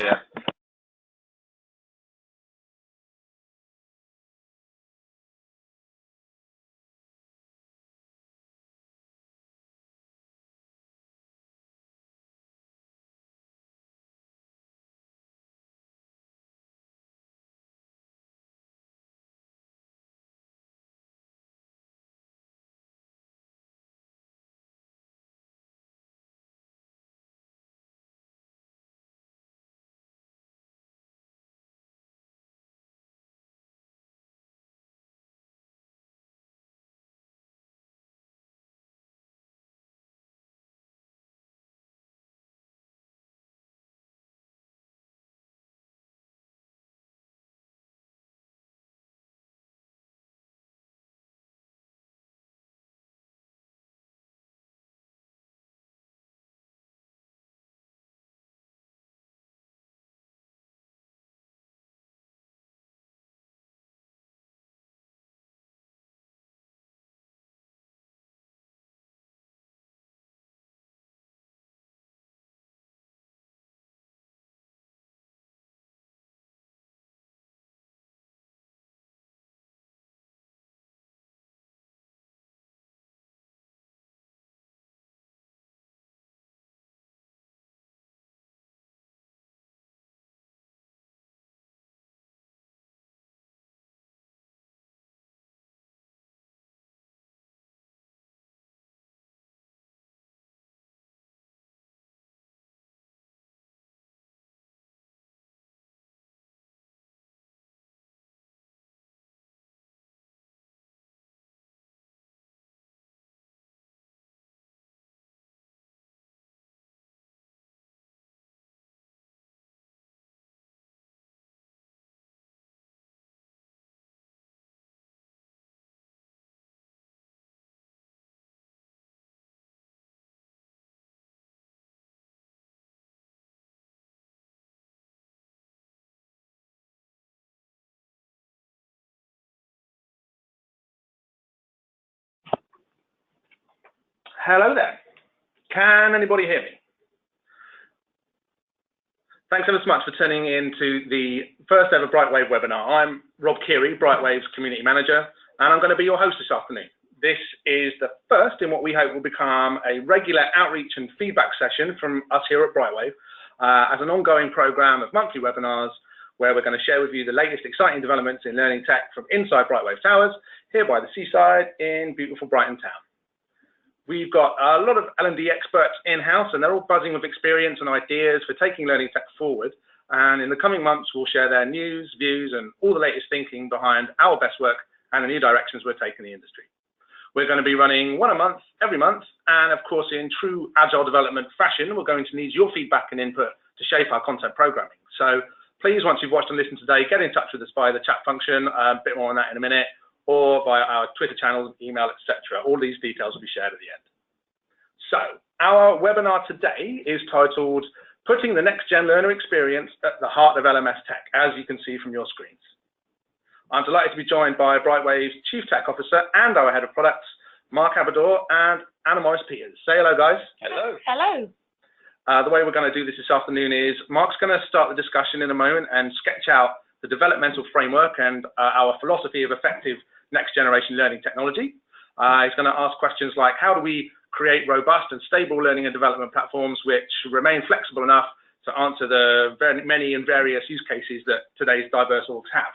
Yeah. Hello there. Can anybody hear me? Thanks ever so much for tuning in to the first ever Brightwave webinar. I'm Rob Keary, Brightwave's community manager, and I'm going to be your host this afternoon. This is the first in what we hope will become a regular outreach and feedback session from us here at Brightwave as an ongoing program of monthly webinars where we're going to share with you the latest exciting developments in learning tech from inside Brightwave Towers, here by the seaside in beautiful Brighton town. We've got a lot of L&D experts in-house, and they're all buzzing with experience and ideas for taking learning tech forward. And in the coming months, we'll share their news, views, and all the latest thinking behind our best work and the new directions we're taking the industry. We're going to be running one a month, every month, and of course, in true agile development fashion, we're going to need your feedback and input to shape our content programming. So please, once you've watched and listened today, get in touch with us via the chat function, a bit more on that in a minute, or via our Twitter channels, email, etc. All these details will be shared at the end. So our webinar today is titled Putting the Next Gen Learner Experience at the Heart of LMS Tech, as you can see from your screens. I'm delighted to be joined by Brightwave's Chief Tech Officer and our Head of Products, Mark Abador and Anna Morris-Peters. Say hello, guys. Hello. Hello. The way we're going to do this afternoon is Mark's going to start the discussion in a moment and sketch out the developmental framework and our philosophy of effective next generation learning technology. He's going to ask questions like, how do we create robust and stable learning and development platforms which remain flexible enough to answer the very many and various use cases that today's diverse orgs have.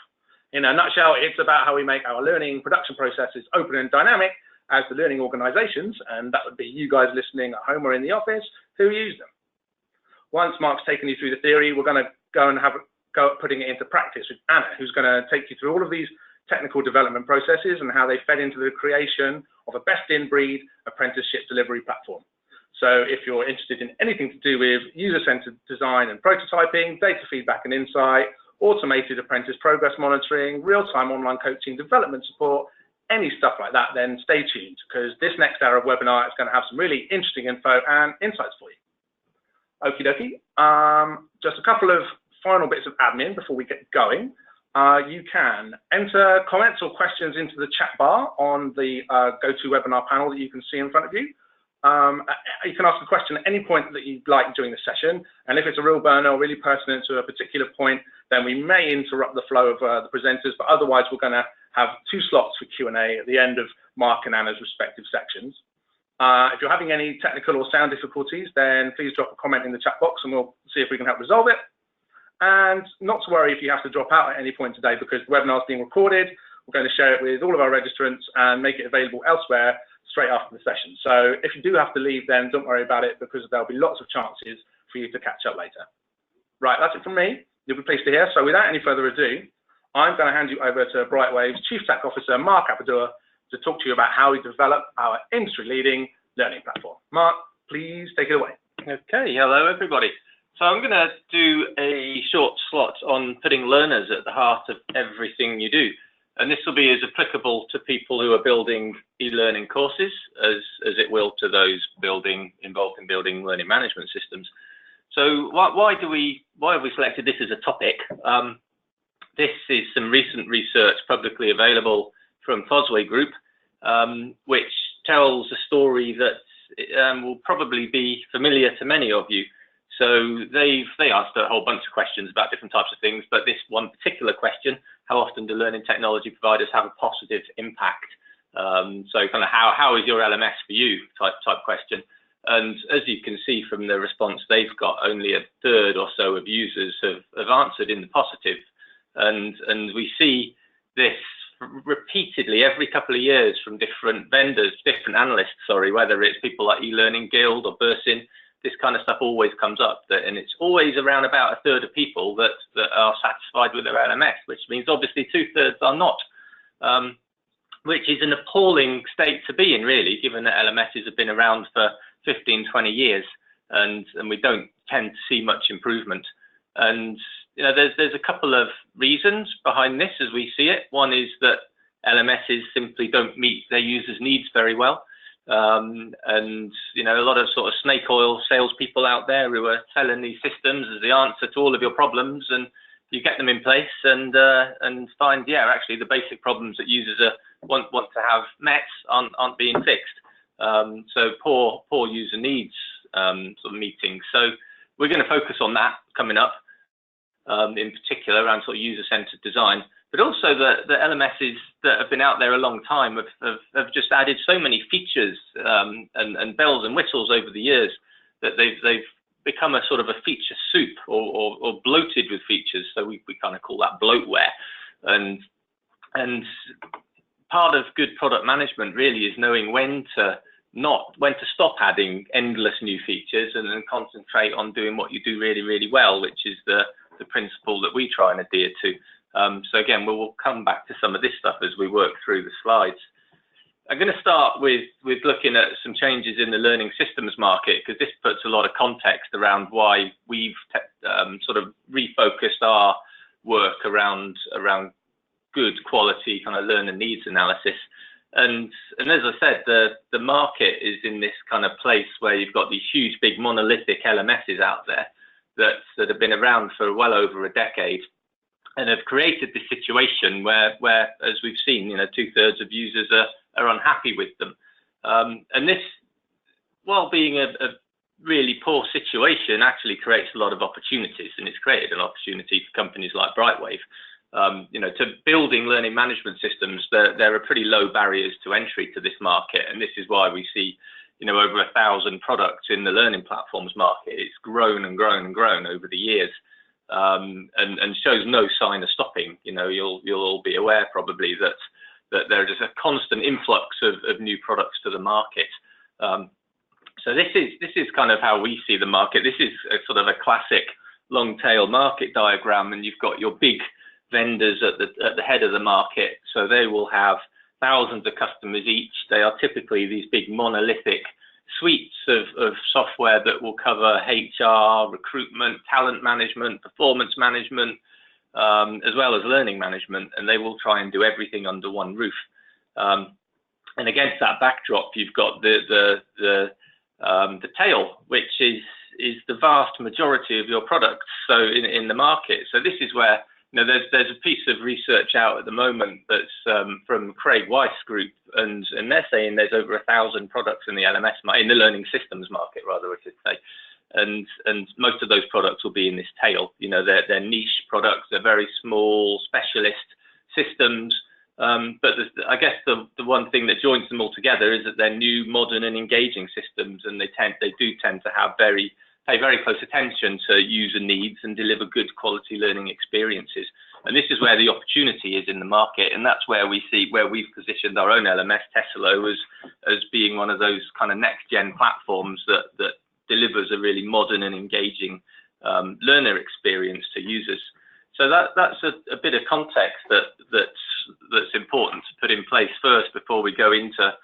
In a nutshell, it's about how we make our learning production processes open and dynamic as the learning organizations, and that would be you guys listening at home or in the office, who use them. Once Mark's taken you through the theory, we're going to go and have a go at putting it into practice with Anna, who's going to take you through all of these technical development processes and how they fed into the creation of a best-in-breed apprenticeship delivery platform. So if you're interested in anything to do with user-centered design and prototyping, data feedback and insight, automated apprentice progress monitoring, real-time online coaching, development support, any stuff like that, then stay tuned, because this next hour of webinar is going to have some really interesting info and insights for you. Okie dokie. Just a couple of final bits of admin before we get going. You can enter comments or questions into the chat bar on the GoToWebinar panel that you can see in front of you. You can ask a question at any point that you'd like during the session, and if it's a real burner or really pertinent to a particular point, then we may interrupt the flow of the presenters, but otherwise we're going to have 2 slots for Q&A at the end of Mark and Anna's respective sections. If you're having any technical or sound difficulties, then please drop a comment in the chat box and we'll see if we can help resolve it. And not to worry if you have to drop out at any point today, because the webinar is being recorded. We're going to share it with all of our registrants and make it available elsewhere straight after the session. So if you do have to leave, then don't worry about it, because there'll be lots of chances for you to catch up later. Right, that's it from me. You'll be pleased to hear. So without any further ado, I'm going to hand you over to Brightwave's Chief Tech Officer, Mark Appadura, to talk to you about how we develop our industry-leading learning platform. Mark, please take it away. Okay, hello everybody. So I'm going to do a short slot on putting learners at the heart of everything you do. And this will be as applicable to people who are building e-learning courses as it will to those involved in building learning management systems. So why have we selected this as a topic? This is some recent research publicly available from Fosway Group, which tells a story that will probably be familiar to many of you. So they asked a whole bunch of questions about different types of things, but this one particular question, how often do learning technology providers have a positive impact? So kind of how is your LMS for you type question. And as you can see from the response they've got, only 1/3 or so of users have answered in the positive. And we see this repeatedly every couple of years from different vendors, different analysts, sorry, whether it's people like eLearning Guild or Bursin. This kind of stuff always comes up, and it's always around about 1/3 of people that are satisfied with their LMS, which means obviously 2/3 are not, which is an appalling state to be in, really, given that LMSs have been around for 15, 20 years, and we don't tend to see much improvement. And you know, there's a couple of reasons behind this as we see it. One is that LMSs simply don't meet their users' needs very well. And you know, a lot of sort of snake oil salespeople out there who are selling these systems as the answer to all of your problems, and you get them in place and find, yeah, actually the basic problems that users want to have met aren't being fixed. So poor user needs sort of meeting. So we're going to focus on that coming up, in particular around sort of user-centered design. But also the LMSs that have been out there a long time have just added so many features and bells and whistles over the years that they've become a sort of a feature soup or bloated with features. So we kind of call that bloatware. And part of good product management really is knowing when to stop adding endless new features and then concentrate on doing what you do really, really well, which is the principle that we try and adhere to. So again, we'll come back to some of this stuff as we work through the slides. I'm going to start with looking at some changes in the learning systems market, because this puts a lot of context around why we've sort of refocused our work around good quality kind of learner needs analysis. And as I said, the market is in this kind of place where you've got these huge, big monolithic LMSs out there that have been around for well over a decade, and have created this situation where, as we've seen, you know, 2/3 of users are unhappy with them. And this, while being a really poor situation, actually creates a lot of opportunities, and it's created an opportunity for companies like Brightwave. You know, to building learning management systems, there are pretty low barriers to entry to this market, and this is why we see, you know, over 1,000 products in the learning platforms market. It's grown and grown and grown over the years. And shows no sign of stopping. You know, you'll all be aware probably that there is a constant influx of new products to the market. So this is kind of how we see the market. This is a sort of a classic long tail market diagram, and you've got your big vendors at the head of the market. So they will have thousands of customers each. They are typically these big monolithic suites of software that will cover HR, recruitment, talent management, performance management, as well as learning management, and they will try and do everything under one roof. And against that backdrop, you've got the tail, which is the vast majority of your products. So in the market, so this is where there's a piece of research out at the moment that's from Craig Weiss Group, and they're saying there's over 1,000 products in the LMS in the learning systems market, rather, I should say, and most of those products will be in this tail. They're niche products, they're very small specialist systems, but I guess the one thing that joins them all together is that they're new, modern, and engaging systems, and they do tend to have pay very close attention to user needs and deliver good quality learning experiences. And this is where the opportunity is in the market, and that's where we've positioned our own LMS, Tesselo, as being one of those kind of next-gen platforms that delivers a really modern and engaging learner experience to users. So that's a bit of context that's important to put in place first before we go into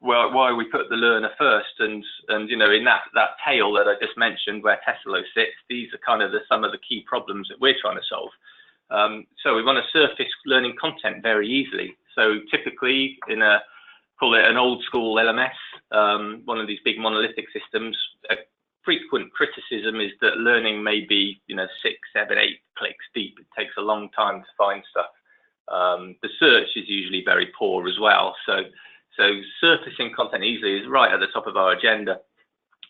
why we put the learner first, and in that tail that I just mentioned where Tesselo sits, these are kind of some of the key problems that we're trying to solve. So we want to surface learning content very easily. So typically call it an old school LMS, one of these big monolithic systems, a frequent criticism is that learning may be 6, 7, 8 clicks deep. It takes a long time to find stuff. The search is usually very poor as well. So surfacing content easily is right at the top of our agenda.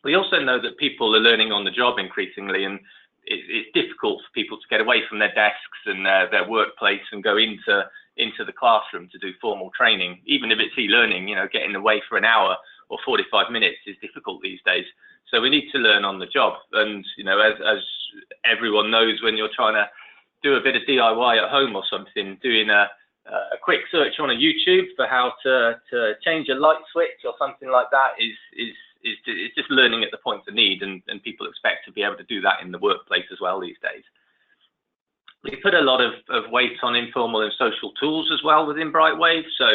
We also know that people are learning on the job increasingly, and it's difficult for people to get away from their desks and their workplace and go into the classroom to do formal training. Even if it's e-learning, getting away for an hour or 45 minutes is difficult these days. So we need to learn on the job. And, as everyone knows, when you're trying to do a bit of DIY at home or something, doing a quick search on a YouTube for how to change a light switch or something like that is just learning at the point of need, and people expect to be able to do that in the workplace as well these days. We put a lot of weight on informal and social tools as well within Brightwave. So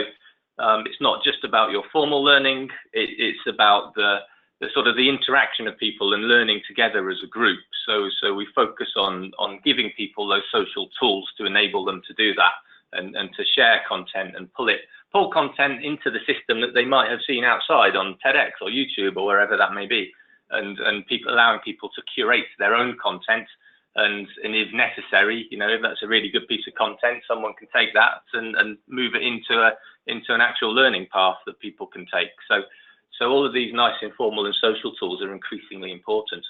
it's not just about your formal learning, it's about the sort of the interaction of people and learning together as a group. So we focus on giving people those social tools to enable them to do that, and to share content and pull content into the system that they might have seen outside on TEDx or YouTube or wherever that may be, and allowing people to curate their own content, and if necessary, if that's a really good piece of content, someone can take that and move it into an actual learning path that people can take. So all of these nice informal and social tools are increasingly important,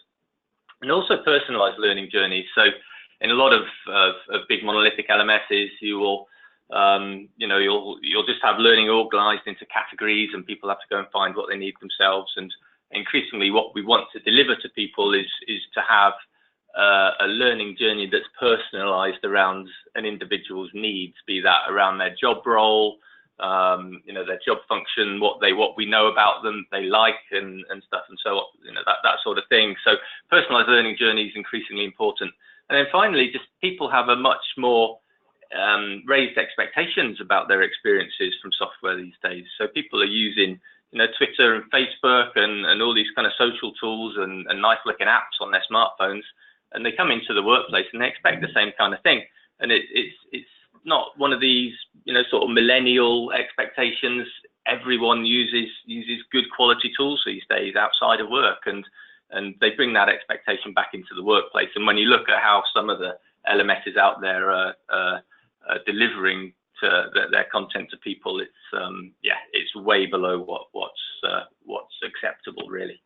and also personalized learning journeys. So in a lot of big monolithic LMSs, you will you'll just have learning organized into categories, and people have to go and find what they need themselves. And increasingly what we want to deliver to people is to have a learning journey that's personalized around an individual's needs, be that around their job role, their job function, what we know about them, they like, and stuff, and so on, that sort of thing. So personalized learning journey is increasingly important. And then finally, just people have a much more raised expectations about their experiences from software these days. So people are using, Twitter and Facebook and all these kind of social tools and nice looking apps on their smartphones, and they come into the workplace and they expect the same kind of thing. And it's not one of these, sort of millennial expectations. Everyone uses good quality tools these days outside of work, and they bring that expectation back into the workplace. And when you look at how some of the LMSs out there are delivering their content to people, it's way below what's acceptable, really.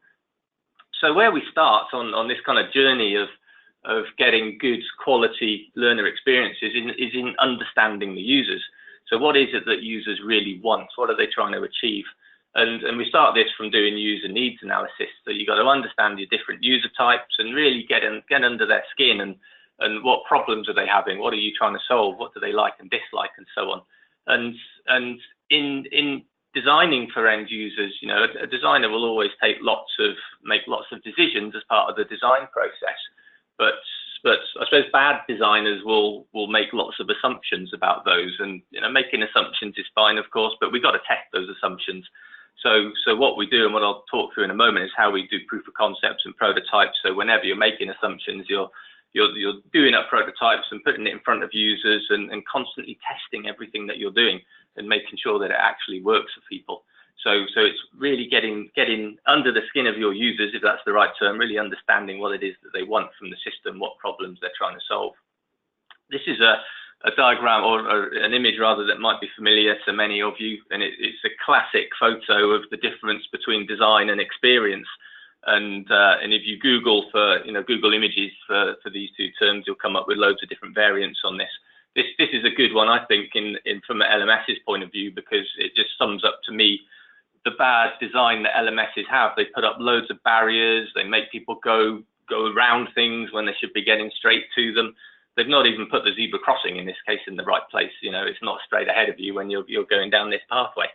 So where we start on this kind of journey of getting good quality learner experiences is in understanding the users. So what is it that users really want? What are they trying to achieve? And we start this from doing user needs analysis. So you've got to understand your different user types and really get under their skin, and what problems are they having? What are you trying to solve? What do they like and dislike, and so on? And in designing for end users, a designer will always make lots of decisions as part of the design process. But I suppose bad designers will make lots of assumptions about those, and making assumptions is fine, of course, but we've got to test those assumptions. So what we do, and what I'll talk through in a moment, is how we do proof of concepts and prototypes. So whenever you're making assumptions, you're doing up prototypes and putting it in front of users, and constantly testing everything that you're doing and making sure that it actually works for people. So it's really getting under the skin of your users, if that's the right term, really understanding what it is that they want from the system, what problems they're trying to solve. This is a diagram or an image rather that might be familiar to many of you, and it's a classic photo of the difference between design and experience. And if you Google for Google images for these two terms, you'll come up with loads of different variants on this. This is a good one, I think, from an LMS's point of view, because it just sums up to me the bad design that LMSs have. They put up loads of barriers. They make people go around things when they should be getting straight to them. They've not even put the zebra crossing, in this case, in the right place. It's not straight ahead of you when you're going down this pathway.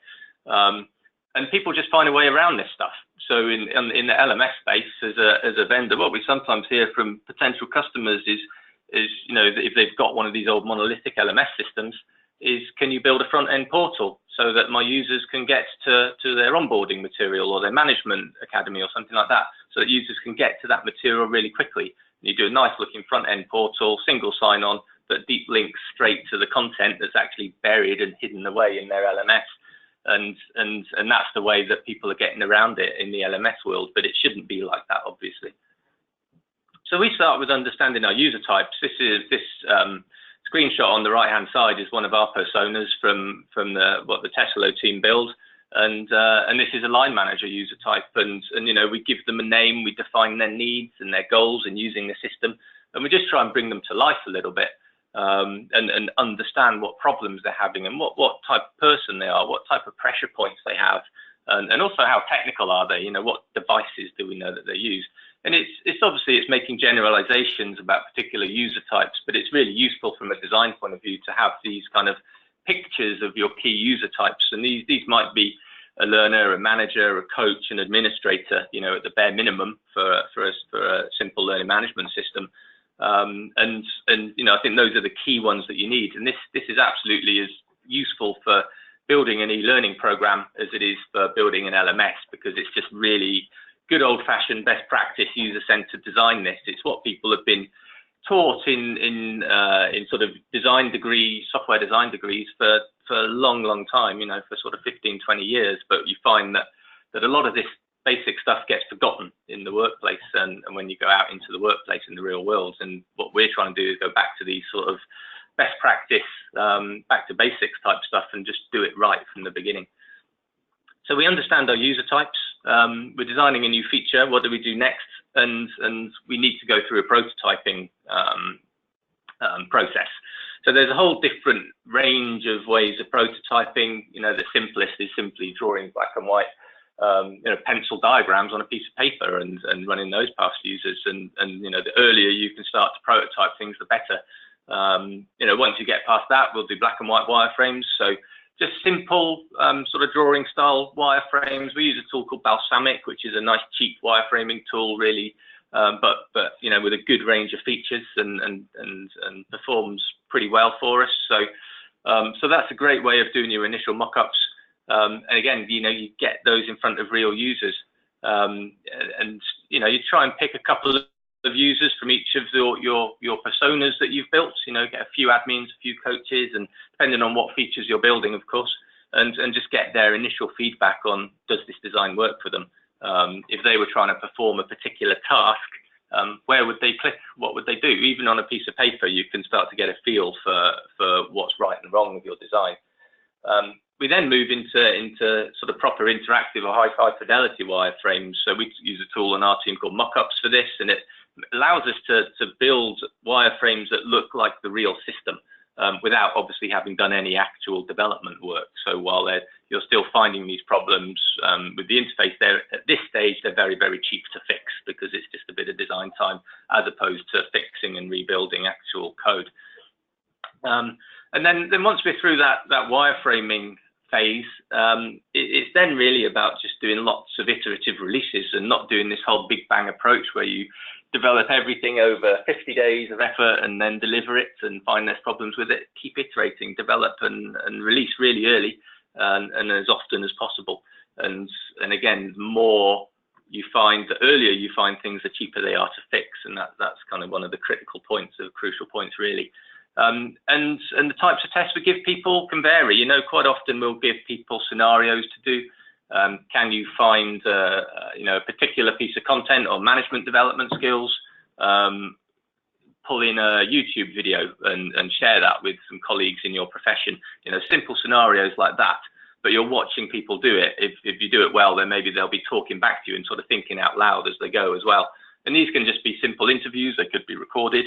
And people just find a way around this stuff. So in the LMS space, as a vendor, what we sometimes hear from potential customers is if they've got one of these old monolithic LMS systems, is can you build a front-end portal so that my users can get to their onboarding material or their management academy or something like that, so that users can get to that material really quickly. And you do a nice-looking front-end portal, single sign-on, that deep links straight to the content that's actually buried and hidden away in their LMS. And that's the way that people are getting around it in the LMS world, but it shouldn't be like that, obviously. So we start with understanding our user types. This screenshot on the right-hand side is one of our personas from what the Tesla team build, and this is a line manager user type, and we give them a name, we define their needs and their goals in using the system, and we just try and bring them to life a little bit, and understand what problems they're having and what type of person they are, what type of pressure points they have, and also how technical are they, what devices do we know that they use. And it's obviously making generalizations about particular user types, but it's really useful from a design point of view to have these kind of pictures of your key user types. And these might be a learner, a manager, a coach, an administrator, at the bare minimum for a simple learning management system. And I think those are the key ones that you need. And this is absolutely as useful for building an e-learning program as it is for building an LMS, because it's just really good old-fashioned best practice user-centered design. It's what people have been taught in sort of design degrees, software design degrees for a long time, for sort of 15, 20 years. But you find that a lot of this basic stuff gets forgotten in the workplace and when you go out into the workplace in the real world. And what we're trying to do is go back to these sort of best practice, back to basics type stuff and just do it right from the beginning. So we understand our user types. We're designing a new feature. What do we do next? And we need to go through a prototyping process. So there's a whole different range of ways of prototyping. The simplest is simply drawing black and white, pencil diagrams on a piece of paper and running those past users. And the earlier you can start to prototype things, the better. Once you get past that, we'll do black and white wireframes. So just simple sort of drawing style wireframes. We use a tool called Balsamic, which is a nice cheap wireframing tool, really, but with a good range of features and performs pretty well for us. So that's a great way of doing your initial mock-ups. And again, you get those in front of real users, and you try and pick a couple of users from each of your personas that you've built, get a few admins, a few coaches, and depending on what features you're building, of course, and just get their initial feedback on, does this design work for them? If they were trying to perform a particular task, where would they click? What would they do? Even on a piece of paper, you can start to get a feel for what's right and wrong with your design. We then move into sort of proper interactive or high fidelity wireframes. So we use a tool on our team called Mockups for this, and it allows us to build wireframes that look like the real system without obviously having done any actual development work. So while you're still finding these problems with the interface, at this stage they're very, very cheap to fix because it's just a bit of design time as opposed to fixing and rebuilding actual code. And then once we're through that wireframing phase, it's then really about just doing lots of iterative releases and not doing this whole big bang approach where you develop everything over 50 days of effort and then deliver it and find there's problems with it. Keep iterating, develop and release really early and as often as possible. And again, the more you find, the earlier you find things, the cheaper they are to fix. And that's kind of one of the critical points, of crucial points, really. And the types of tests we give people can vary. Quite often we'll give people scenarios to do. Can you find a particular piece of content or management development skills? pull in a YouTube video and share that with some colleagues in your profession. You know, simple scenarios like that, but you're watching people do it. If you do it well, then maybe they'll be talking back to you and sort of thinking out loud as they go as well. And these can just be simple interviews. They could be recorded.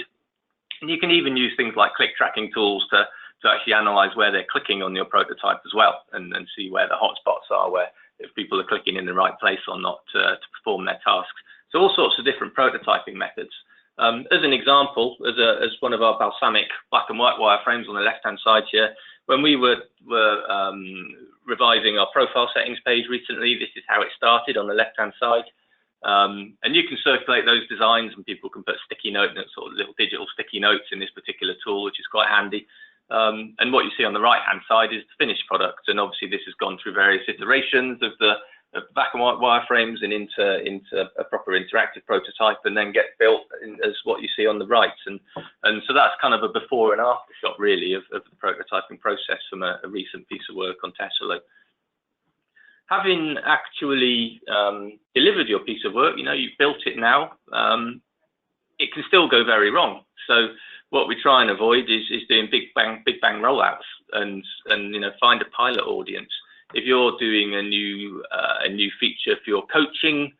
And you can even use things like click tracking tools to actually analyze where they're clicking on your prototype as well, and see where the hotspots are, where if people are clicking in the right place or not to perform their tasks. So all sorts of different prototyping methods. As an example, as one of our balsamic black and white wireframes on the left-hand side here, when we were revising our profile settings page recently, this is how it started on the left-hand side. And you can circulate those designs, and people can put sticky notes, sort of little digital sticky notes in this particular tool, which is quite handy. And what you see on the right-hand side is the finished product. And obviously this has gone through various iterations of the black and white wireframes and into a proper interactive prototype, and then gets built as what you see on the right. And so that's kind of a before and after shot, really, of the prototyping process from a recent piece of work on Tesla. Having actually delivered your piece of work, you know, you've built it now, it can still go very wrong. So what we try and avoid is doing big bang rollouts, and you know, find a pilot audience. If you're doing a new feature for your coaching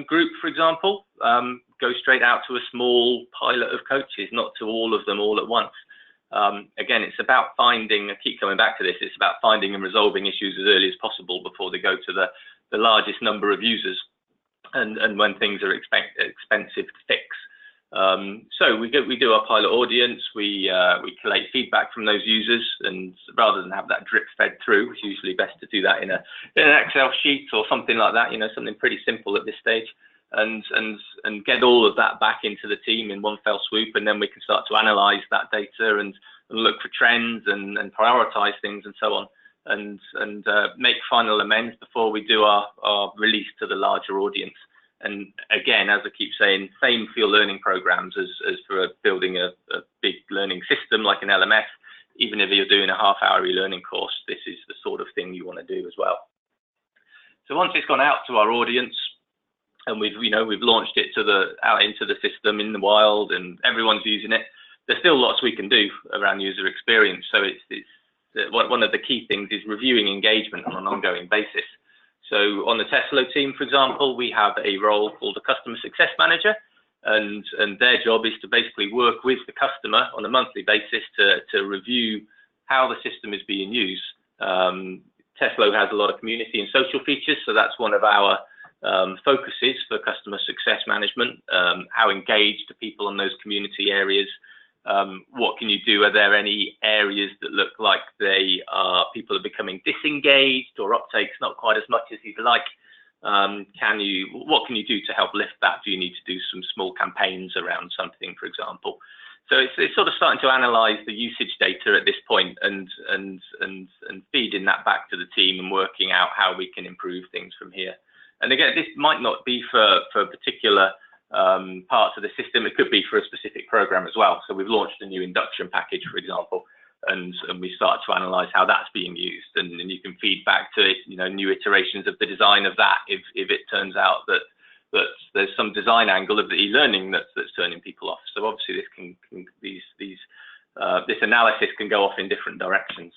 group, for example, go straight out to a small pilot of coaches, not to all of them all at once. Again, it's about finding, I keep coming back to this, it's about finding and resolving issues as early as possible before they go to the largest number of users, and when things are expensive to fix. So we do our pilot audience, we collate feedback from those users, and rather than have that drip fed through, it's usually best to do that in an Excel sheet or something like that, you know, something pretty simple at this stage, and get all of that back into the team in one fell swoop, and then we can start to analyze that data and look for trends and prioritize things and so on, and make final amends before we do our release to the larger audience. And again, as I keep saying, same for your learning programs as for building a big learning system like an LMS. Even if you're doing a half-hour e-learning course, this is the sort of thing you want to do as well. So once it's gone out to our audience, and we've launched it out into the system in the wild, and everyone's using it, there's still lots we can do around user experience. So it's one of the key things is reviewing engagement on an ongoing basis. So on the Tesla team, for example, we have a role called a customer success manager, and their job is to basically work with the customer on a monthly basis to review how the system is being used. Tesla has a lot of community and social features, so that's one of our focuses for customer success management. How engaged are people in those community areas? What can you do? Are there any areas that look like people are becoming disengaged, or uptake's not quite as much as you'd like? What can you do to help lift that? Do you need to do some small campaigns around something, for example? So it's sort of starting to analyze the usage data at this point, and feeding that back to the team and working out how we can improve things from here. And again, this might not be for particular parts of the system. It could be for a specific program as well. So we've launched a new induction package, for example, and we start to analyze how that's being used, and you can feed back to, you know, new iterations of the design of that if it turns out that there's some design angle of the e-learning that's turning people off. So obviously this analysis can go off in different directions.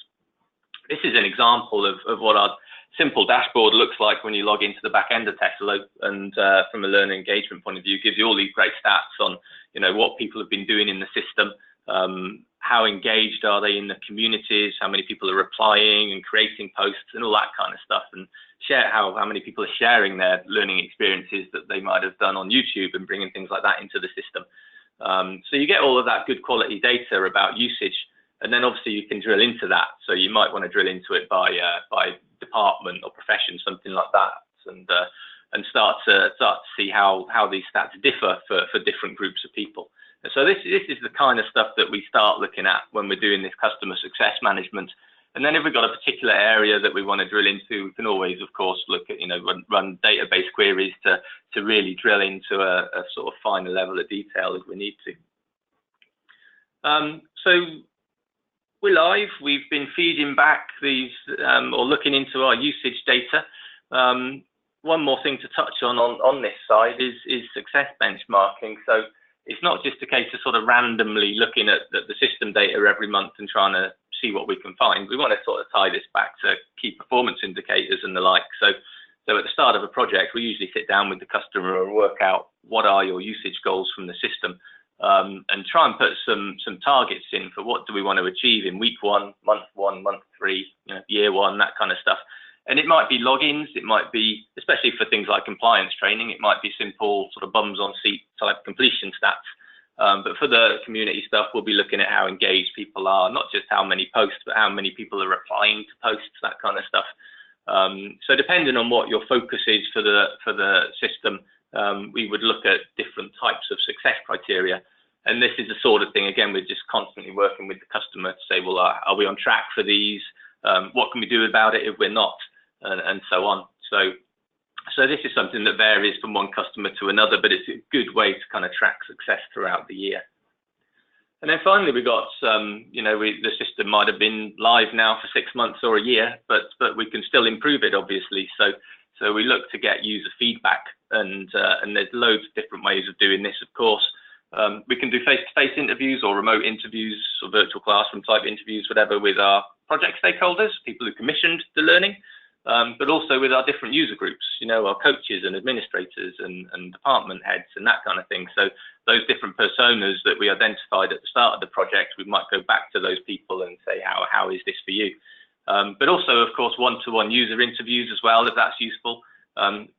This is an example of what our simple dashboard looks like when you log into the back end of Tesla, and from a learner engagement point of view, gives you all these great stats on, you know, what people have been doing in the system, how engaged are they in the communities, how many people are replying and creating posts and all that kind of stuff, and share how many people are sharing their learning experiences that they might have done on YouTube and bringing things like that into the system. So you get all of that good quality data about usage, and then obviously you can drill into that. So you might want to drill into it by department or profession, something like that, and start to see how these stats differ for different groups of people. And so this is the kind of stuff that we start looking at when we're doing this customer success management. And then if we've got a particular area that we want to drill into, we can always, of course, look at, you know, run database queries to really drill into a sort of finer level of detail if we need to. So we're live. We've been feeding back these or looking into our usage data. One more thing to touch on this side is success benchmarking. So it's not just a case of sort of randomly looking at the system data every month and trying to see what we can find. We want to sort of tie this back to key performance indicators and the like. So at the start of a project, we usually sit down with the customer and work out what are your usage goals from the system, and try and put some targets in for what do we want to achieve in week 1, month 3, year 1, that kind of stuff. And it might be logins, it might be, especially for things like compliance training, it might be simple sort of bums on seat type completion stats. But for the community stuff, we'll be looking at how engaged people are, not just how many posts, but how many people are replying to posts, that kind of stuff. So depending on what your focus is for the system, we would look at different types of success criteria. And this is the sort of thing, again, we're just constantly working with the customer to say, well, are we on track for these? What can we do about it if we're not? And so on. So this is something that varies from one customer to another, but it's a good way to kind of track success throughout the year. And then finally, we got the system might have been live now for 6 months or a year, but we can still improve it, obviously. So we look to get user feedback, and there's loads of different ways of doing this, of course. We can do face-to-face interviews or remote interviews or virtual classroom type interviews, whatever, with our project stakeholders, people who commissioned the learning. But also with our different user groups, our coaches and administrators and department heads and that kind of thing. So those different personas that we identified at the start of the project, we might go back to those people and say, how is this for you? But also, of course, one-to-one user interviews as well, if that's useful.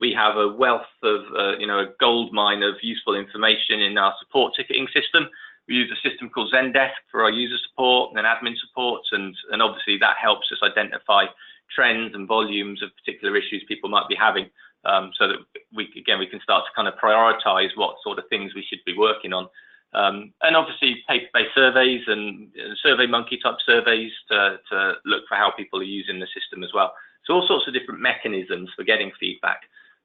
We have a wealth of, a gold mine of useful information in our support ticketing system. We use a system called Zendesk for our user support and admin support, and obviously that helps us identify trends and volumes of particular issues people might be having, so that we can start to kind of prioritize what sort of things we should be working on. And obviously paper-based surveys and SurveyMonkey type surveys to look for how people are using the system as well. So all sorts of different mechanisms for getting feedback.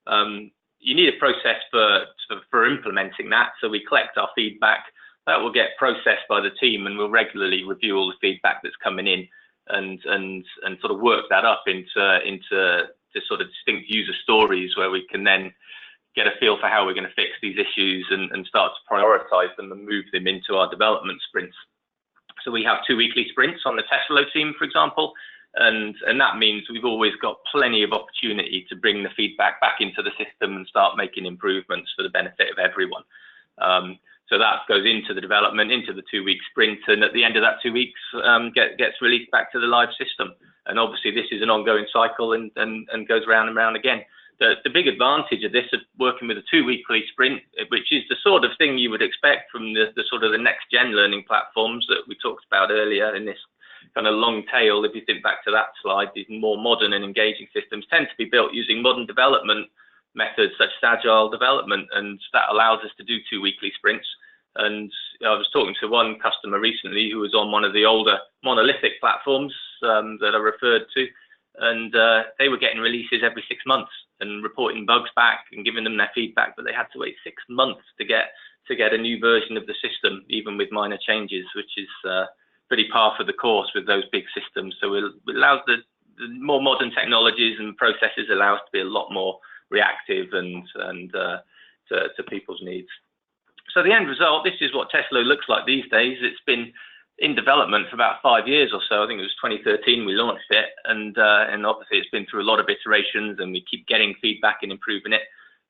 You need a process for implementing that. So we collect our feedback, that will get processed by the team, and we'll regularly review all the feedback that's coming in and sort of work that up into sort of distinct user stories where we can then get a feel for how we're going to fix these issues and start to prioritize them and move them into our development sprints. So we have 2 weekly sprints on the Tesla team, for example, and that means we've always got plenty of opportunity to bring the feedback back into the system and start making improvements for the benefit of everyone. So that goes into the development, into the 2-week sprint, and at the end of that 2 weeks, gets released back to the live system. And obviously this is an ongoing cycle and goes round and round again. The big advantage of this, of working with a 2-weekly sprint, which is the sort of thing you would expect from the sort of the next gen learning platforms that we talked about earlier in this kind of long tail. If you think back to that slide, these more modern and engaging systems tend to be built using modern development methods such as agile development, and that allows us to do 2 weekly sprints. And I was talking to one customer recently who was on one of the older monolithic platforms that I referred to, and they were getting releases every 6 months and reporting bugs back and giving them their feedback, but they had to wait 6 months to get a new version of the system, even with minor changes, which is pretty par for the course with those big systems. So it allows the more modern technologies and processes allow us to be a lot more reactive and to people's needs. So the end result, this is what Tesla looks like these days. It's been in development for about 5 years or so. I think it was 2013 we launched it, and obviously it's been through a lot of iterations, and we keep getting feedback and improving it.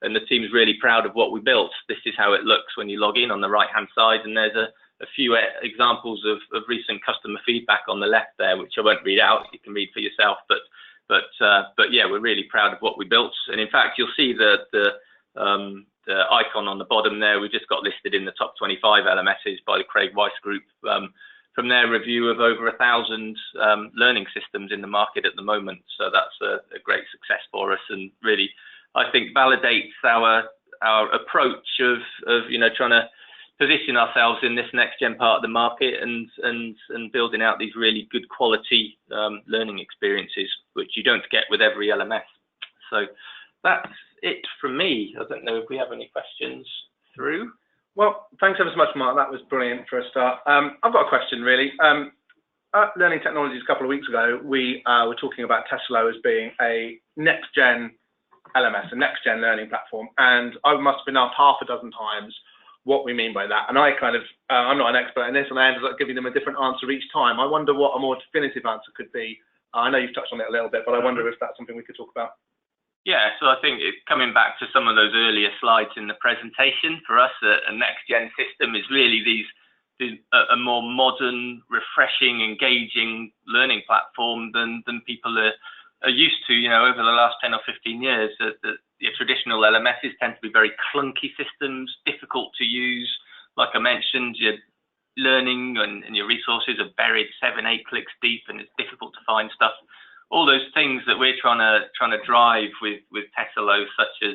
And the team's really proud of what we built. This is how it looks when you log in on the right-hand side, and there's a few examples of recent customer feedback on the left there, which I won't read out. You can read for yourself, but yeah, we're really proud of what we built. And in fact, you'll see the icon on the bottom there. We just got listed in the top 25 LMSs by the Craig Weiss Group from their review of over 1,000 learning systems in the market at the moment. So that's a great success for us, and really, I think, validates our approach of trying to position ourselves in this next gen part of the market and building out these really good quality learning experiences, which you don't get with every LMS. So that's it from me. I don't know if we have any questions through. Well, thanks ever so much, Mark. That was brilliant for a start. I've got a question, really. At Learning Technologies a couple of weeks ago, we were talking about Tesla as being a next-gen LMS, a next-gen learning platform, and I must have been asked half a dozen times, what we mean by that. And I kind of, I'm not an expert in this, and I ended up giving them a different answer each time. I wonder what a more definitive answer could be. I know you've touched on it a little bit, but I wonder if that's something we could talk about. Yeah, so I think it's coming back to some of those earlier slides in the presentation. For us, a next-gen system is really a more modern, refreshing, engaging learning platform than people are used to. You know, over the last 10 or 15 years, your traditional LMSs tend to be very clunky systems, difficult to use. Like I mentioned, your learning and your resources are buried 7-8 clicks deep, and it's difficult to find stuff. All those things that we're trying to drive with Tesselo, such as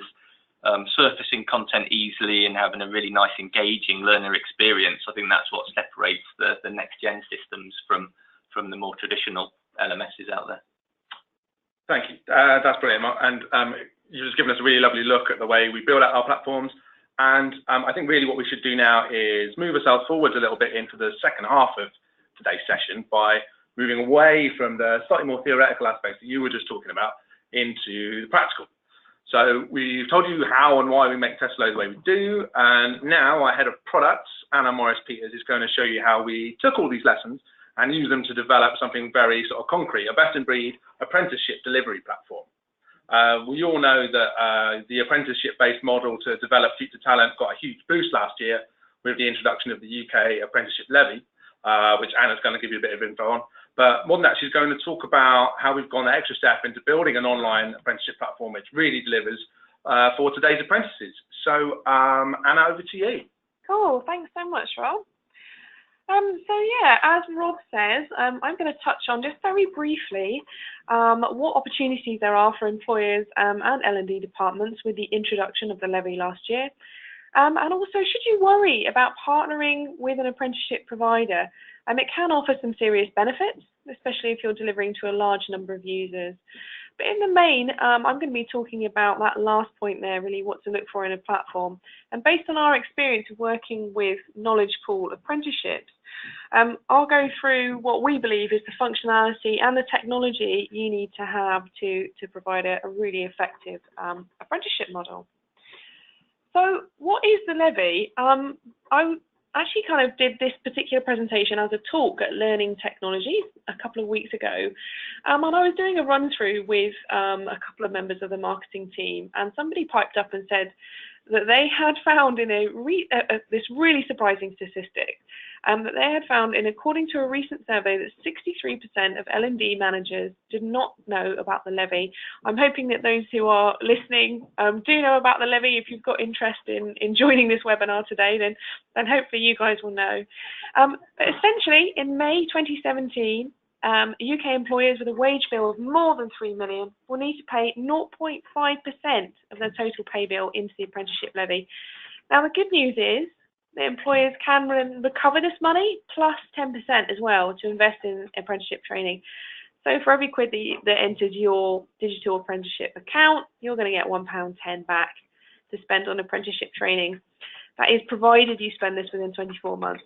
surfacing content easily and having a really nice, engaging learner experience. I think that's what separates the next-gen systems from the more traditional LMSs out there. Thank you. That's brilliant, Mark. And you've just given us a really lovely look at the way we build out our platforms. And I think really what we should do now is move ourselves forwards a little bit into the second half of today's session by moving away from the slightly more theoretical aspects that you were just talking about into the practical. So we've told you how and why we make Tesselo the way we do, and now our head of products, Anna Morris-Peters, is going to show you how we took all these lessons and use them to develop something very sort of concrete, a best-in-breed apprenticeship delivery platform. We all know that the apprenticeship-based model to develop future talent got a huge boost last year with the introduction of the UK Apprenticeship Levy, which Anna's going to give you a bit of info on. But more than that, she's going to talk about how we've gone the extra step into building an online apprenticeship platform which really delivers for today's apprentices. So, Anna, over to you. Cool. Thanks so much, Rob. So yeah, as Rob says, I'm going to touch on just very briefly what opportunities there are for employers and L&D departments with the introduction of the levy last year. And also, should you worry about partnering with an apprenticeship provider? It can offer some serious benefits, especially if you're delivering to a large number of users. But in the main, I'm going to be talking about that last point there, really what to look for in a platform. And based on our experience of working with knowledge pool apprenticeships, I'll go through what we believe is the functionality and the technology you need to have to provide a really effective apprenticeship model. So what is the levy? I actually kind of did this particular presentation as a talk at Learning Technologies a couple of weeks ago, and I was doing a run through with a couple of members of the marketing team, and somebody piped up and said that they had found in this really surprising statistic that they had found, according to a recent survey, that 63% of L&D managers did not know about the levy. I'm hoping that those who are listening do know about the levy. If you've got interest in joining this webinar today, then hopefully you guys will know. But essentially, in May 2017, UK employers with a wage bill of more than 3 million will need to pay 0.5% of their total pay bill into the apprenticeship levy. Now, the good news is that employers can recover this money plus 10% as well to invest in apprenticeship training. So for every quid that enters your digital apprenticeship account, you're going to get £1.10 back to spend on apprenticeship training. That is provided you spend this within 24 months.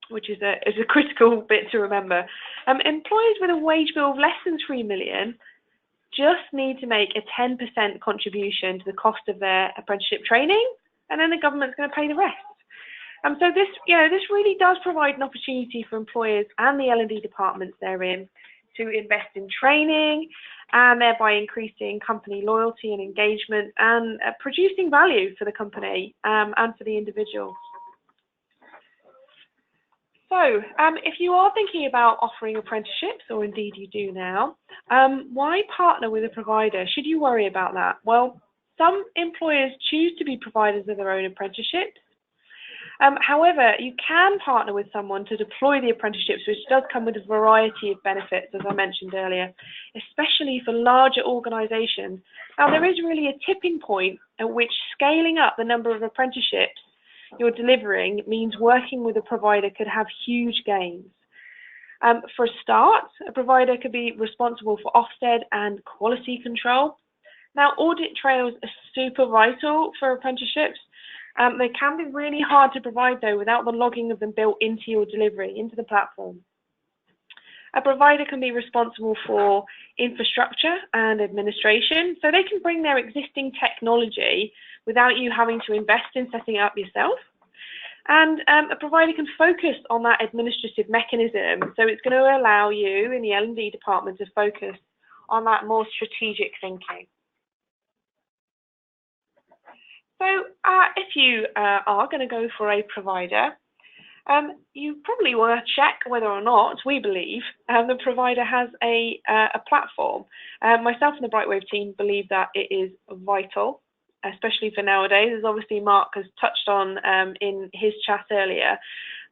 Which is a critical bit to remember. Employers with a wage bill of less than 3 million just need to make a 10% contribution to the cost of their apprenticeship training, and then the government's going to pay the rest. So this really does provide an opportunity for employers and the L&D departments therein to invest in training, and thereby increasing company loyalty and engagement, and producing value for the company and for the individual. So, if you are thinking about offering apprenticeships, or indeed you do now, why partner with a provider? Should you worry about that? Well, some employers choose to be providers of their own apprenticeships. However, you can partner with someone to deploy the apprenticeships, which does come with a variety of benefits, as I mentioned earlier, especially for larger organisations. Now, there is really a tipping point at which scaling up the number of apprenticeships you're delivering means working with a provider could have huge gains. For a start, a provider could be responsible for Ofsted and quality control. Now, audit trails are super vital for apprenticeships. They can be really hard to provide, though, without the logging of them built into your delivery, into the platform. A provider can be responsible for infrastructure and administration, so they can bring their existing technology without you having to invest in setting it up yourself. And a provider can focus on that administrative mechanism. So it's going to allow you in the L&D department to focus on that more strategic thinking. So if you are going to go for a provider, you probably want to check whether or not, we believe, the provider has a platform. Myself and the Brightwave team believe that it is vital, especially for nowadays, as obviously Mark has touched on in his chat earlier,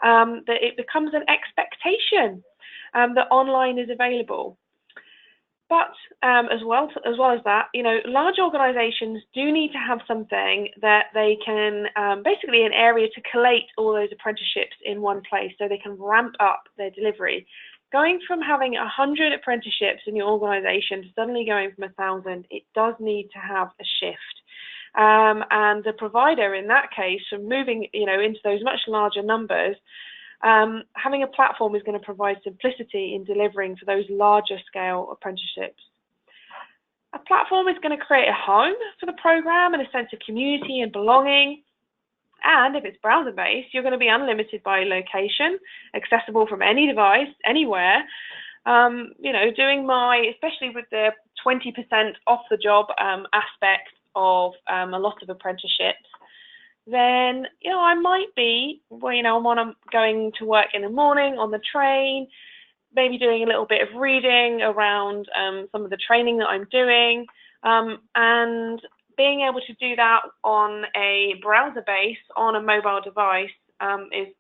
that it becomes an expectation that online is available. But as well as that, you know, large organisations do need to have something that they can, basically an area to collate all those apprenticeships in one place so they can ramp up their delivery. Going from having 100 apprenticeships in your organisation to suddenly going from 1,000, it does need to have a shift. And the provider in that case, from moving, you know, into those much larger numbers, having a platform is going to provide simplicity in delivering for those larger scale apprenticeships. A platform is going to create a home for the program and a sense of community and belonging. And if it's browser based, you're going to be unlimited by location, accessible from any device, anywhere. You know, doing especially with the 20% off the job aspect of a lot of apprenticeships, then, you know, I might be, well, you know, when I'm going to work in the morning on the train, maybe doing a little bit of reading around some of the training that I'm doing, and being able to do that on a browser base on a mobile device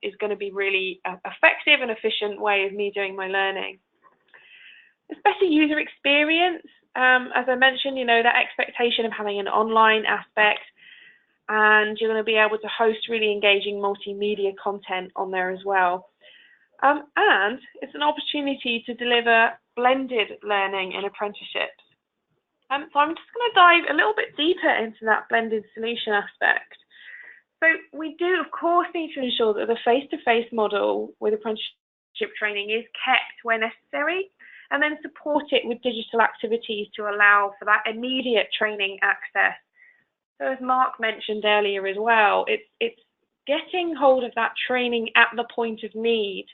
is going to be really effective and efficient way of me doing my learning. It's better user experience. As I mentioned, you know, that expectation of having an online aspect, and you're going to be able to host really engaging multimedia content on there as well. And it's an opportunity to deliver blended learning in apprenticeships. So I'm just going to dive a little bit deeper into that blended solution aspect. So we do, of course, need to ensure that the face-to-face model with apprenticeship training is kept where necessary, and then support it with digital activities to allow for that immediate training access. So as Mark mentioned earlier as well, it's getting hold of that training at the point of need.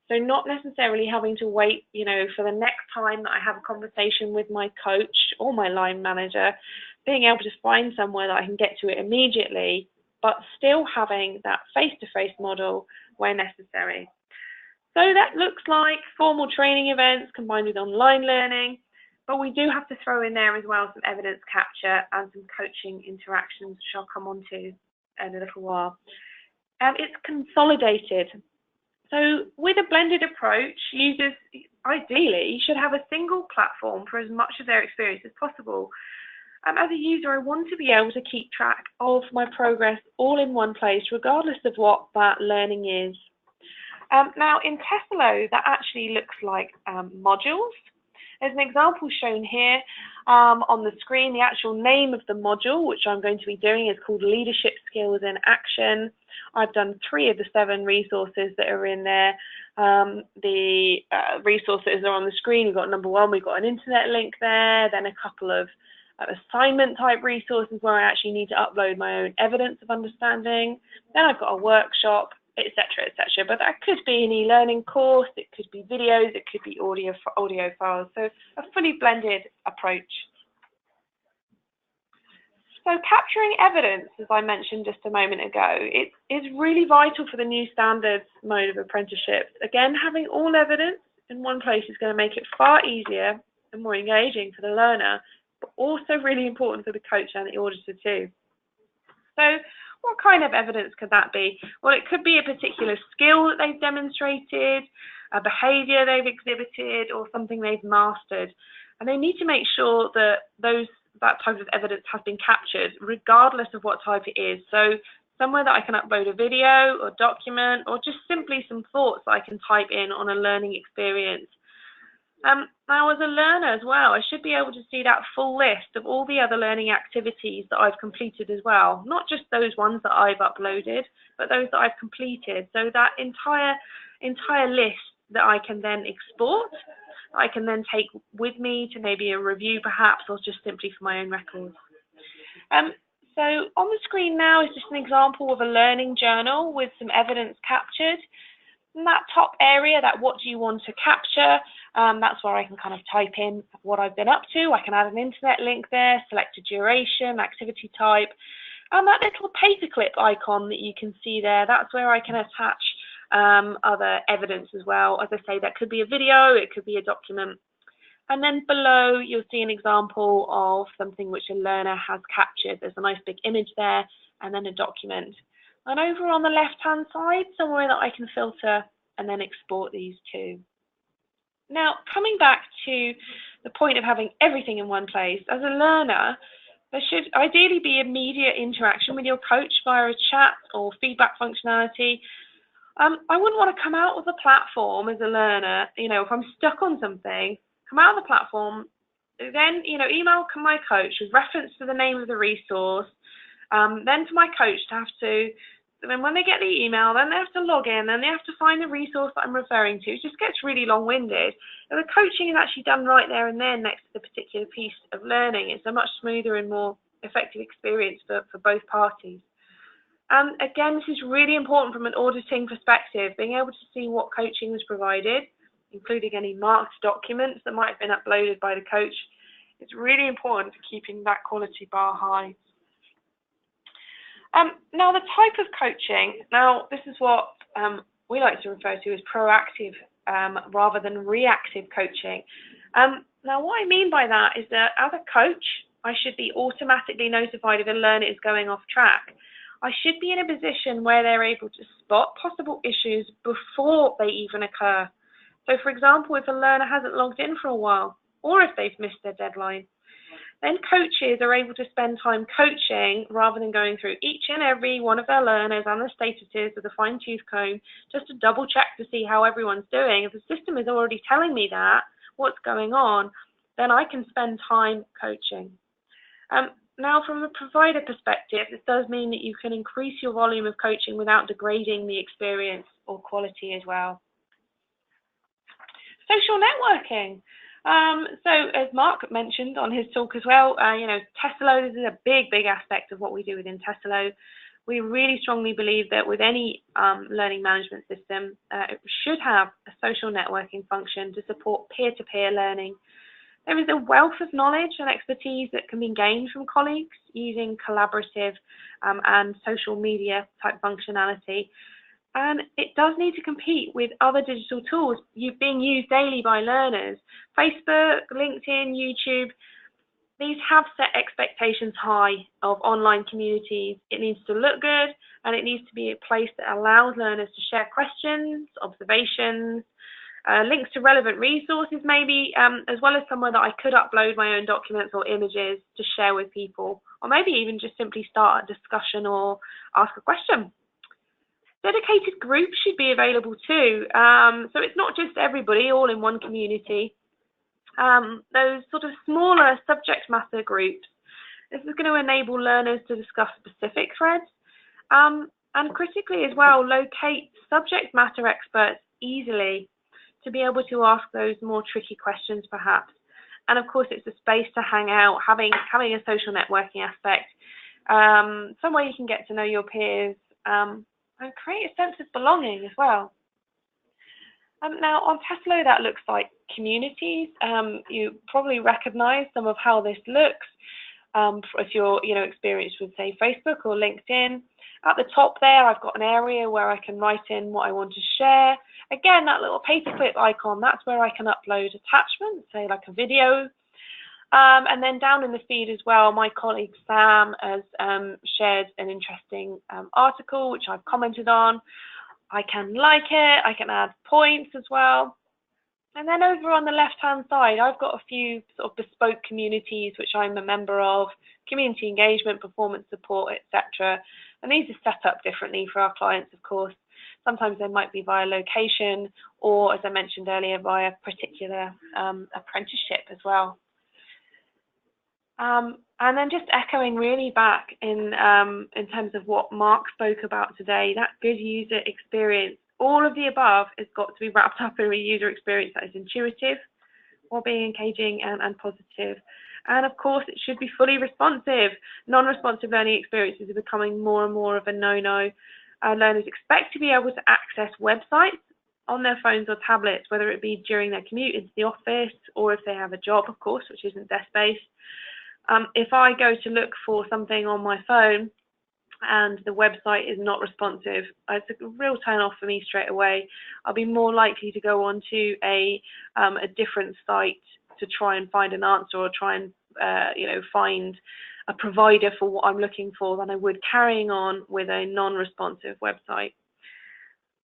So not necessarily having to wait, you know, for the next time that I have a conversation with my coach or my line manager, being able to find somewhere that I can get to it immediately, but still having that face-to-face model where necessary. So that looks like formal training events combined with online learning, but we do have to throw in there as well some evidence capture and some coaching interactions, which I'll come on to in a little while. It's consolidated. So with a blended approach, users ideally should have a single platform for as much of their experience as possible. As a user, I want to be able to keep track of my progress all in one place, regardless of what that learning is. Now in Tesselo, that actually looks like modules. There's an example shown here on the screen. The actual name of the module, which I'm going to be doing, is called Leadership Skills in Action. I've done 3 of the 7 resources that are in there. The resources are on the screen. We've got number 1, we've got an internet link there, then a couple of assignment type resources where I actually need to upload my own evidence of understanding. Then I've got a workshop, etc., etc. But that could be an e-learning course, it could be videos, it could be audio files. So a fully blended approach. So capturing evidence, as I mentioned just a moment ago, it is really vital for the new standards mode of apprenticeships. Again, having all evidence in one place is going to make it far easier and more engaging for the learner, but also really important for the coach and the auditor too. So what kind of evidence could that be? Well, it could be a particular skill that they've demonstrated, a behaviour they've exhibited, or something they've mastered. And they need to make sure that that type of evidence has been captured, regardless of what type it is. So somewhere that I can upload a video or document, or just simply some thoughts that I can type in on a learning experience. Now, as a learner as well, I should be able to see that full list of all the other learning activities that I've completed as well, not just those ones that I've uploaded, but those that I've completed. So that entire list that I can then export, I can then take with me to maybe a review perhaps, or just simply for my own records. So on the screen now is just an example of a learning journal with some evidence captured. In that top area, that what do you want to capture, that's where I can kind of type in what I've been up to. I can add an internet link there, select a duration, activity type, and that little paperclip icon that you can see there, that's where I can attach other evidence as well. As I say, that could be a video, it could be a document. And then below, you'll see an example of something which a learner has captured. There's a nice big image there, and then a document. And over on the left-hand side, somewhere that I can filter and then export these to. Now, coming back to the point of having everything in one place, as a learner, there should ideally be immediate interaction with your coach via a chat or feedback functionality. I wouldn't want to come out of the platform as a learner, if I'm stuck on something, come out of the platform, then, email my coach with reference to the name of the resource, then to my coach to have to, then when they get the email, then they have to log in, then they have to find the resource that I'm referring to. It just gets really long-winded. If the coaching is actually done right there and then next to the particular piece of learning, it's a much smoother and more effective experience for both parties. Again, this is really important from an auditing perspective, being able to see what coaching was provided, including any marked documents that might have been uploaded by the coach. It's really important for keeping that quality bar high. Now, the type of coaching, now this is what we like to refer to as proactive rather than reactive coaching. Now, what I mean by that is that as a coach, I should be automatically notified if a learner is going off track. I should be in a position where they're able to spot possible issues before they even occur. So, for example, if a learner hasn't logged in for a while, or if they've missed their deadline, then coaches are able to spend time coaching rather than going through each and every one of their learners and their statuses with a fine-tooth comb just to double check to see how everyone's doing. If the system is already telling me that, what's going on, then I can spend time coaching. Now, from a provider perspective, this does mean that you can increase your volume of coaching without degrading the experience or quality as well. Social networking. So as Mark mentioned on his talk as well, Testalo is a big aspect of what we do within Testalo. We really strongly believe that with any learning management system, it should have a social networking function to support peer-to-peer learning. There is a wealth of knowledge and expertise that can be gained from colleagues using collaborative and social media type functionality. And it does need to compete with other digital tools being used daily by learners. Facebook, LinkedIn, YouTube, these have set expectations high of online communities. It needs to look good, and it needs to be a place that allows learners to share questions, observations, links to relevant resources maybe, as well as somewhere that I could upload my own documents or images to share with people, or maybe even just simply start a discussion or ask a question. Dedicated groups should be available too, so it's not just everybody all in one community. Those sort of smaller subject matter groups, this is going to enable learners to discuss specific threads, and critically as well, locate subject matter experts easily to be able to ask those more tricky questions perhaps. And of course, it's a space to hang out, having a social networking aspect, somewhere you can get to know your peers, and create a sense of belonging as well. Now on Testalo, that looks like communities. You probably recognize some of how this looks if you're experienced with, say, Facebook or LinkedIn. At the top there, I've got an area where I can write in what I want to share. Again, that little paperclip icon, that's where I can upload attachments, say like a video. And then down in the feed as well, my colleague Sam has shared an interesting article which I've commented on. I can like it, I can add points as well. And then over on the left-hand side, I've got a few sort of bespoke communities which I'm a member of, community engagement, performance support, etc. And these are set up differently for our clients, of course. Sometimes they might be via location or, as I mentioned earlier, via particular apprenticeship as well. And then just echoing really back in terms of what Mark spoke about today, that good user experience, all of the above has got to be wrapped up in a user experience that is intuitive while being engaging and positive. And of course, it should be fully responsive. Non-responsive learning experiences are becoming more and more of a no-no. Learners expect to be able to access websites on their phones or tablets, whether it be during their commute into the office or if they have a job, of course, which isn't desk-based. If I go to look for something on my phone and the website is not responsive, it's a real turn off for me straight away. I'll be more likely to go onto a different site to try and find an answer or try and find a provider for what I'm looking for than I would carrying on with a non-responsive website.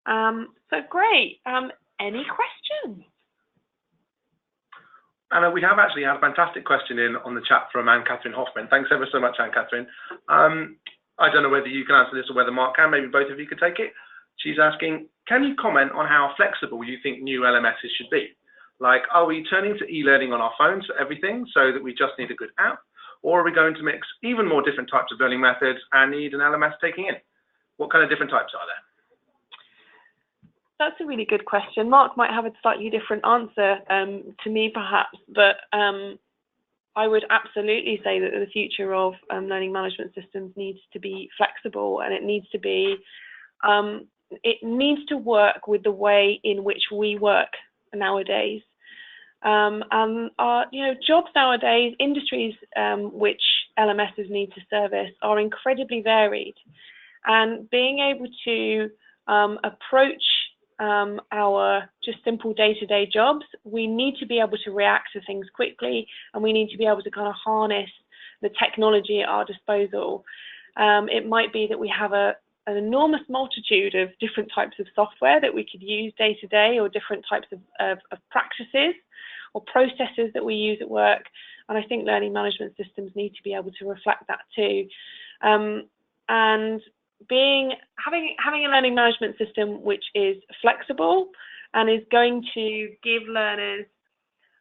So great. Any questions? Anna, we have actually had a fantastic question in on the chat from Anne-Catherine Hoffman. Thanks ever so much, Anne-Catherine. I don't know whether you can answer this or whether Mark can. Maybe both of you could take it. She's asking, can you comment on how flexible you think new LMSs should be? Like, are we turning to e-learning on our phones for everything so that we just need a good app? Or are we going to mix even more different types of learning methods and need an LMS taking in? What kind of different types are there? That's a really good question. Mark might have a slightly different answer to me, perhaps, but I would absolutely say that the future of learning management systems needs to be flexible, and it needs to work with the way in which we work nowadays. Jobs nowadays, industries which LMSs need to service are incredibly varied, and being able to approach our just simple day-to-day jobs, we need to be able to react to things quickly, and we need to be able to kind of harness the technology at our disposal. It might be that we have an enormous multitude of different types of software that we could use day-to-day, or different types of practices or processes that we use at work, and I think learning management systems need to be able to reflect that too. And having a learning management system which is flexible and is going to give learners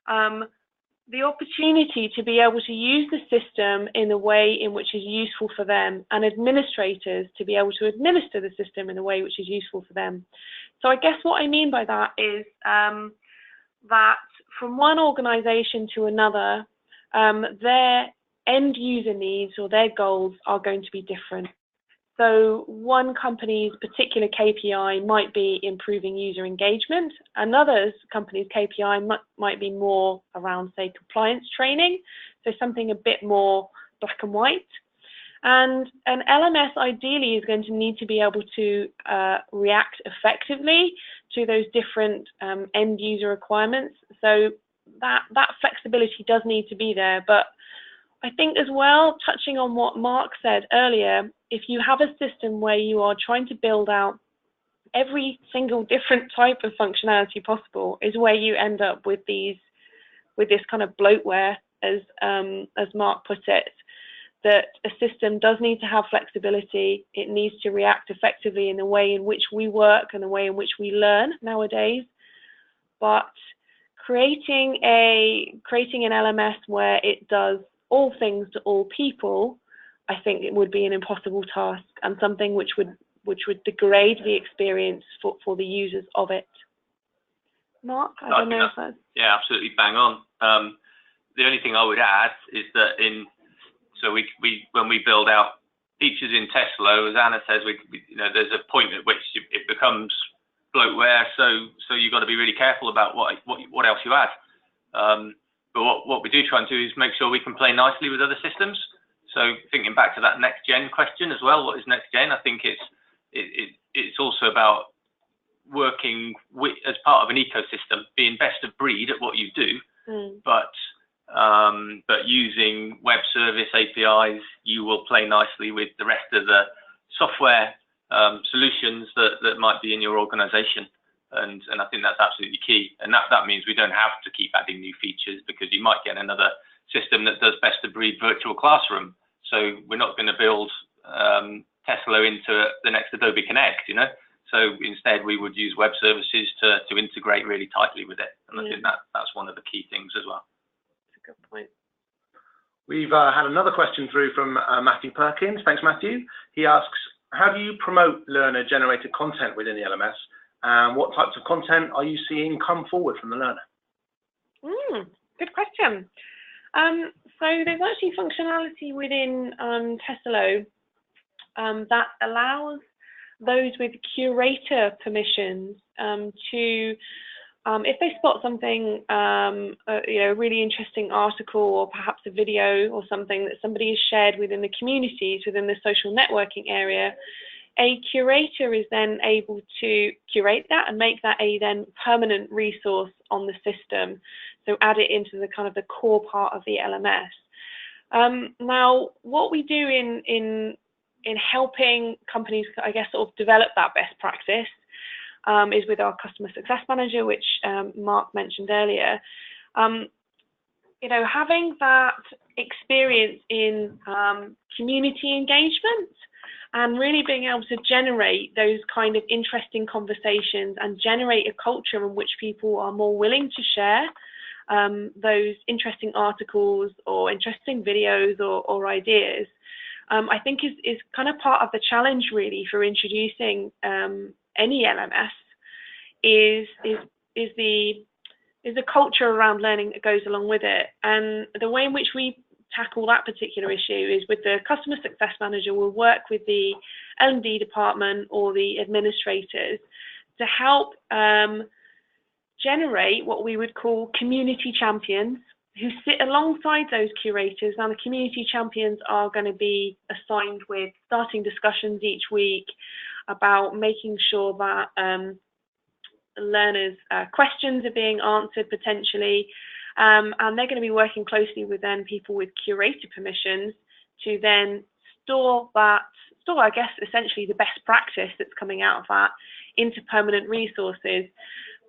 the opportunity to be able to use the system in a way in which is useful for them, and administrators to be able to administer the system in a way which is useful for them. So I guess what I mean by that is that from one organization to another, their end user needs or their goals are going to be different. So one company's particular KPI might be improving user engagement. Another company's KPI might be more around, say, compliance training, so something a bit more black and white. And an LMS ideally is going to need to be able to react effectively to those different end user requirements. So that flexibility does need to be there. But I think as well, touching on what Mark said earlier, if you have a system where you are trying to build out every single different type of functionality possible, is where you end up with this kind of bloatware, as Mark put it, that a system does need to have flexibility. It needs to react effectively in the way in which we work and the way in which we learn nowadays. But creating an LMS where it does all things to all people, I think it would be an impossible task, and something which would degrade the experience for the users of it. Mark, I don't know if that's... Yeah, absolutely bang on. The only thing I would add is that when we build out features in Tesla, as Anna says, there's a point at which it becomes bloatware, so you've got to be really careful about what else you add. But what we do try and do is make sure we can play nicely with other systems. So thinking back to that next gen question as well, what is next gen? I think it's also about working as part of an ecosystem, being best of breed at what you do, but using web service APIs, you will play nicely with the rest of the software solutions that might be in your organization. And I think that's absolutely key. And that means we don't have to keep adding new features, because you might get another system that does best of breed virtual classroom. So we're not going to build Tesla into the next Adobe Connect, So instead we would use web services to integrate really tightly with it. And I think that's one of the key things as well. That's a good point. We've had another question through from Matthew Perkins. Thanks, Matthew. He asks, how do you promote learner-generated content within the LMS? What types of content are you seeing come forward from the learner? Good question. So there's actually functionality within Tesselo that allows those with curator permissions to, if they spot something, a really interesting article or perhaps a video or something that somebody has shared within the communities, within the social networking area, a curator is then able to curate that and make that a then permanent resource on the system. So add it into the kind of the core part of the LMS. Now, what we do in helping companies, I guess, sort of develop that best practice is with our customer success manager, which Mark mentioned earlier. Having that experience in community engagement and really being able to generate those kind of interesting conversations and generate a culture in which people are more willing to share those interesting articles or interesting videos or ideas, I think is kind of part of the challenge really for introducing any LMS is the culture around learning that goes along with it. And the way in which we tackle that particular issue is with the customer success manager. We'll work with the L&D department or the administrators to help generate what we would call community champions who sit alongside those curators. Now, the community champions are going to be assigned with starting discussions each week about making sure that learners' questions are being answered potentially, and they're going to be working closely with then people with curator permissions to then store, I guess, essentially the best practice that's coming out of that into permanent resources.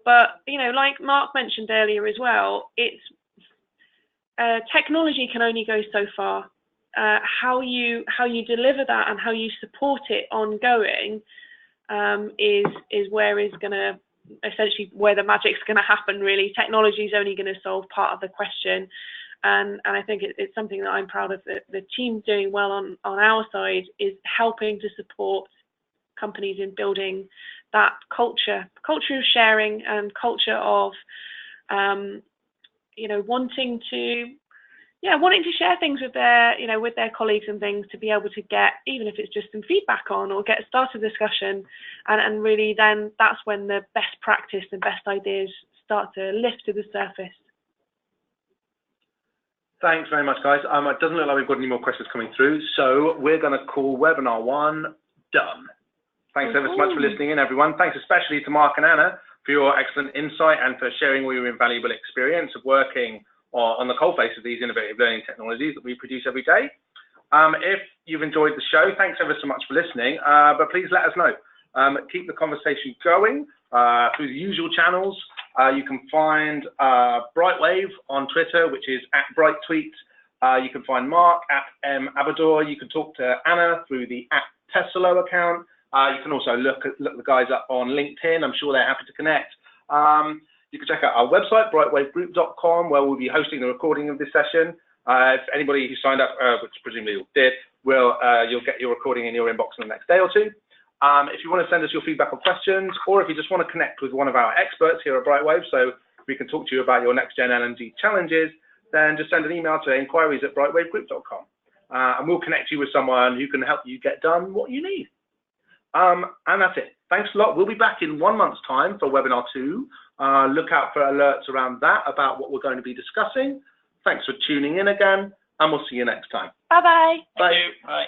But, like Mark mentioned earlier as well, it's technology can only go so far. How you deliver that and how you support it ongoing is where is going to essentially where the magic's going to happen. Really, technology is only going to solve part of the question, and I think it's something that I'm proud of the team doing well on our side, is helping to support companies in building that culture of sharing and culture of wanting to share things with their colleagues and things, to be able to get, even if it's just some feedback on or start a discussion, and really then that's when the best practice, the best ideas start to lift to the surface. Thanks very much, guys. It doesn't look like we've got any more questions coming through, so we're going to call webinar 1 done. Thanks ever so much for listening in, everyone. Thanks especially to Mark and Anna for your excellent insight and for sharing all your invaluable experience of working on the coalface of these innovative learning technologies that we produce every day. If you've enjoyed the show, thanks ever so much for listening, but please let us know. Keep the conversation going through the usual channels. You can find Brightwave on Twitter, which is @BrightTweet. You can find Mark @MAbador. You can talk to Anna through the @Tesselo account. You can also look the guys up on LinkedIn. I'm sure they're happy to connect. You can check out our website, brightwavegroup.com, where we'll be hosting the recording of this session. If anybody who signed up, which presumably you did, you'll get your recording in your inbox in the next day or two. If you want to send us your feedback or questions, or if you just want to connect with one of our experts here at Brightwave so we can talk to you about your next-gen LNG challenges, then just send an email to enquiries@brightwavegroup.com. And we'll connect you with someone who can help you get done what you need. And that's it. Thanks a lot. We'll be back in 1 month's time for webinar 2. Look out for alerts around that about what we're going to be discussing. Thanks for tuning in again, and we'll see you next time. Bye-bye. Bye. Bye.